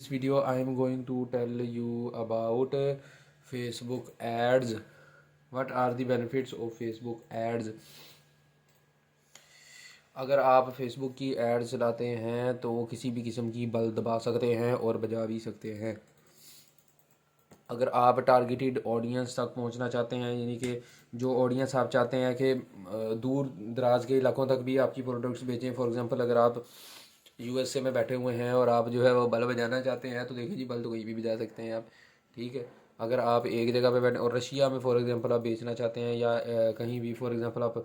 This video I am going to tell you about Facebook ads. What are the benefits of Facebook ads? अगर आप Facebook की add चलाते हैं तो किसी भी किस्म की बल दबा सकते हैं और बजा भी सकते हैं। अगर आप टारगेटेड ऑडियंस तक पहुंचना चाहते हैं, यानी कि जो ऑडियंस आप चाहते हैं कि दूर दराज के इलाकों तक भी आपकी प्रोडक्ट्स बेचें। फॉर एग्जांपल अगर आप यूएसए में बैठे हुए हैं और आप जो है वो बल्ब बजाना चाहते हैं तो देखिए जी, बल्ब तो कहीं भी बजा सकते हैं आप। ठीक है। अगर आप एक जगह पे बैठे और रशिया में फॉर एग्जांपल आप बेचना चाहते हैं या कहीं भी फॉर एग्जांपल आप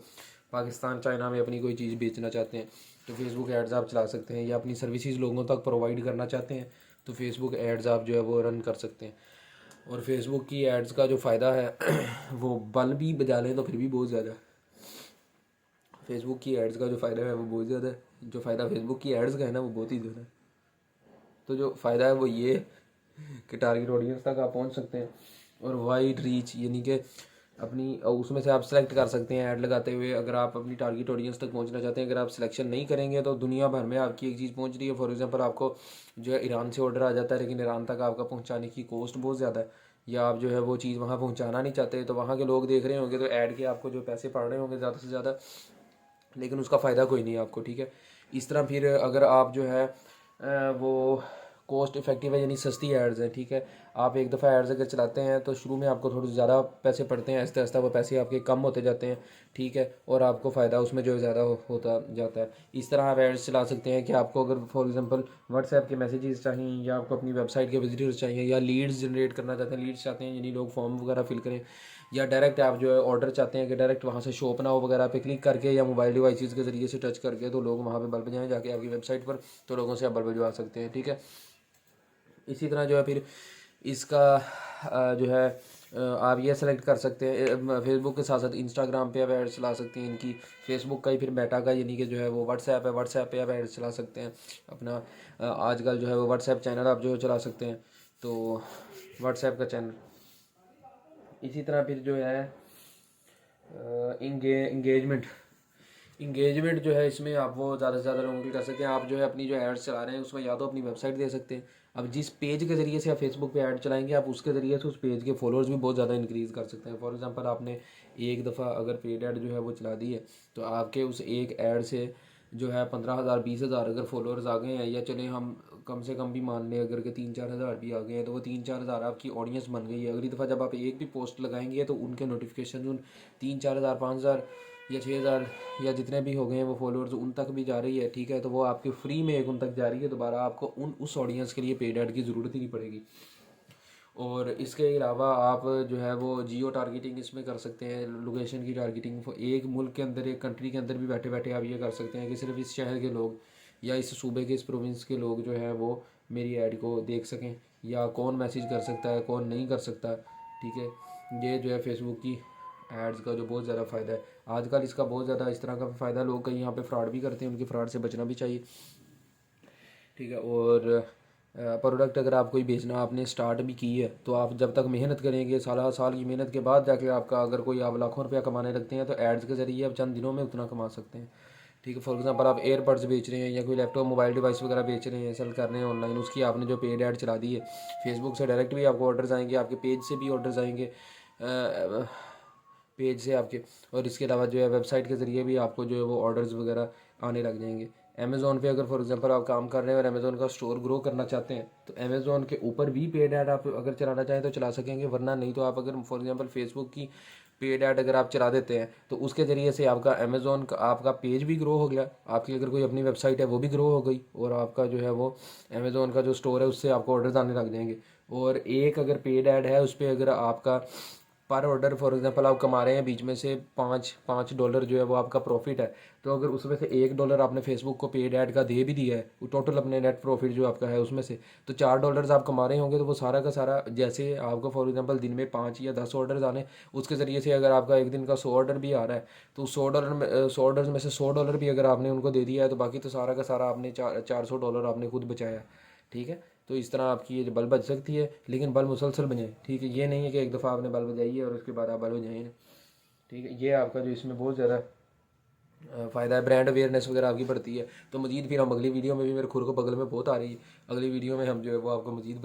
पाकिस्तान चाइना में अपनी कोई चीज़ बेचना चाहते हैं तो फेसबुक एड्स आप चला सकते हैं। या अपनी सर्विसेज लोगों तक प्रोवाइड करना चाहते हैं तो फेसबुक एड्स आप जो है वो रन कर सकते हैं। और फेसबुक की एड्स का जो फ़ायदा है वो बल्ब भी बजा लें तो फिर भी बहुत ज़्यादा है। फेसबुक की एड्स का जो फ़ायदा है वो बहुत ज़्यादा है। जो फ़ायदा फेसबुक की एड्स का है ना वो बहुत ही ज़्यादा है। तो जो फ़ायदा है वो ये कि टारगेट ऑडियंस तक आप पहुंच सकते हैं और वाइड रीच, यानी कि अपनी उसमें से आप सेलेक्ट कर सकते हैं ऐड लगाते हुए। अगर आप अपनी टारगेट ऑडियंस तक पहुंचना चाहते हैं, अगर आप सिलेक्शन नहीं करेंगे तो दुनिया भर में आपकी एक चीज़ पहुंच रही है। फॉर एग्जांपल आपको जो है ईरान से ऑर्डर आ जाता है, लेकिन ईरान तक आपका पहुंचाने की कॉस्ट बहुत ज़्यादा है, या आप जो है वो चीज़ वहाँ पहुँचाना नहीं चाहते तो वहाँ के लोग देख रहे होंगे तो ऐड के आपको जो पैसे पड़ रहे होंगे ज़्यादा से ज़्यादा, लेकिन उसका फ़ायदा कोई नहीं है आपको। ठीक है। इस तरह फिर अगर आप जो है वो कॉस्ट इफ़ेक्टिव है, यानी सस्ती एड्स हैं। ठीक है। आप एक दफ़ा एड्स अगर चलाते हैं तो शुरू में आपको थोड़े ज़्यादा पैसे पड़ते हैं, आहिस्ता आहिस्ता वो पैसे आपके कम होते जाते हैं। ठीक है। और आपको फ़ायदा उसमें जो है ज़्यादा होता जाता है। इस तरह आप एड्स चला सकते हैं कि आपको अगर फॉर एग्जांपल व्हाट्सएप के मैसेजेस चाहिए या आपको अपनी वेबसाइट के विजिटर्स चाहिए या लीड्स जनरेट करना चाहते हैं, लीड्स चाहते हैं यानी लोग फॉर्म वगैरह फिल करें, या डायरेक्ट आप जो है ऑर्डर चाहते हैं कि डायरेक्ट वहाँ से शॉप नाउ वगैरह पे क्लिक करके या मोबाइल डिवाइसेस के ज़रिए से टच करके तो लोग वहाँ पे बल्ब जाएँ जाके आपकी वेबसाइट पर, तो लोगों से आप बल्ब भिजवा सकते हैं। ठीक है। इसी तरह जो है फिर इसका जो है आप ये सेलेक्ट कर सकते हैं फेसबुक के साथ साथ इंस्टाग्राम पे आप ऐड चला सकते हैं इनकी। फेसबुक का ही फिर मेटा का, यानी कि जो है वो व्हाट्सएप है, व्हाट्सएप पे आप ऐड चला सकते हैं अपना। आजकल जो है वो व्हाट्सएप चैनल आप जो है चला सकते हैं, तो व्हाट्सएप का चैनल। इसी तरह फिर जो है इंगेजमेंट इंगेजमेंट जो है इसमें आप वो ज़्यादा से ज़्यादा लोगों की कर सकते हैं। आप जो है अपनी जो एड्स चला रहे हैं उसमें या तो अपनी वेबसाइट दे सकते हैं। अब जिस पेज के ज़रिए से आप फेसबुक पे ऐड चलाएंगे आप उसके ज़रिए से उस पेज के फॉलोअर्स भी बहुत ज़्यादा इंक्रीज़ कर सकते हैं। फॉर एग्जांपल आपने एक दफ़ा अगर पेड ऐड जो है वो चला दी है तो आपके उस एक ऐड से जो है 15,000 20,000 अगर फॉलोअर्स आ गए हैं, या चले हम कम से कम भी मान लें अगर के 3-4 हज़ार भी आ गए हैं, तो वो 3-4 हज़ार आपकी ऑडियंस बन गई है। अगली दफ़ा जब आप एक भी पोस्ट लगाएंगे तो उनके नोटिफिकेशन उन 3-4 हज़ार 5,000 या 6,000 या जितने भी हो गए हैं वो फॉलोअर्स उन तक भी जा रही है। ठीक है। तो वो आपके फ्री में एक उन तक जा रही है, दोबारा आपको उस ऑडियंस के लिए पेड ऐड की ज़रूरत ही नहीं पड़ेगी। और इसके अलावा आप जो है वो जियो टारगेटिंग इसमें कर सकते हैं, लोकेशन की टारगेटिंग। एक मुल्क के अंदर, एक कंट्री के अंदर भी बैठे बैठे आप ये कर सकते हैं कि सिर्फ इस शहर के लोग या इस सूबे के, इस प्रोविंस के लोग जो है वो मेरी ऐड को देख सकें, या कौन मैसेज कर सकता है कौन नहीं कर सकता। ठीक है। ये जो है फेसबुक की एड्स का जो बहुत ज़्यादा फ़ायदा है। आजकल इसका बहुत ज़्यादा इस तरह का फ़ायदा लोग कहीं यहाँ पे फ्रॉड भी करते हैं, उनके फ्रॉड से बचना भी चाहिए। ठीक है। और प्रोडक्ट अगर आप कोई बेचना आपने स्टार्ट भी की है तो आप जब तक मेहनत करेंगे, साल साल की मेहनत के बाद जाके आपका अगर कोई आप लाखों रुपया कमाने लगते हैं तो एड्स के ज़रिए आप चंद दिनों में उतना कमा सकते हैं। ठीक है। फॉर एग्जांपल आप एयरबड्स बेच रहे हैं या कोई लैपटॉप मोबाइल डिवाइस वगैरह बेच रहे हैं, सेल कर रहे हैं ऑनलाइन, उसकी आपने जो पेड ऐड चला दी है फेसबुक से डायरेक्ट भी आपको ऑर्डर्स आएंगे, आपके पेज से भी ऑर्डर्स आएंगे, पेज से आपके। और इसके अलावा जो है वेबसाइट के ज़रिए भी आपको जो है वो ऑर्डर्स वगैरह आने लग जाएंगे। अमेज़ोन पे अगर फॉर एग्जांपल आप काम कर रहे हैं और अमेज़ोन का स्टोर ग्रो करना चाहते हैं तो अमेज़ोन के ऊपर भी पेड ऐड आप अगर चलाना चाहें तो चला सकेंगे, वरना नहीं तो आप अगर फॉर एग्जांपल फेसबुक की पेड ऐड अगर आप चला देते हैं तो उसके ज़रिए से आपका अमेज़ोन का आपका पेज भी ग्रो हो गया, आपकी अगर कोई अपनी वेबसाइट है वो भी ग्रो हो गई, और आपका जो है वो अमेज़ोन का जो स्टोर है उससे आपको ऑर्डर्स आने लग जाएंगे। और एक अगर पेड ऐड है उस पर अगर आपका पर ऑर्डर फॉर एग्जांपल आप कमा रहे हैं बीच में से $5 जो है वो आपका प्रॉफिट है, तो अगर उसमें से $1 आपने फेसबुक को पेड ऐड का दे भी दिया है, वो टोटल अपने नेट प्रॉफिट जो आपका है उसमें से तो $4 आप कमा रहे होंगे, तो वो सारा का सारा जैसे आपको फॉर एग्जांपल दिन में 5 या 10 ऑर्डर आने, उसके ज़रिए से अगर आपका एक दिन का 100 ऑर्डर भी आ रहा है तो $100 में से $100 भी अगर आपने उनको दे दिया है तो बाकी तो सारा का सारा आपने $400 आपने खुद बचाया। ठीक है। तो इस तरह आपकी ये बल्ब बज सकती है, लेकिन बल्ब मुसलसल बजाएं। ठीक है। ये नहीं है कि एक दफ़ा आपने बल्ब बजाई है और उसके बाद आप बल्ब बजाएं। ठीक है। ये आपका जो इसमें बहुत ज़्यादा फ़ायदा है, ब्रांड अवेयरनेस वगैरह आपकी बढ़ती है। तो मज़ीद फिर हम अगली वीडियो में भी, मेरे खुद को बगल में बहुत आ रही है, अगली वीडियो में हम जो है वो आपको मज़ीद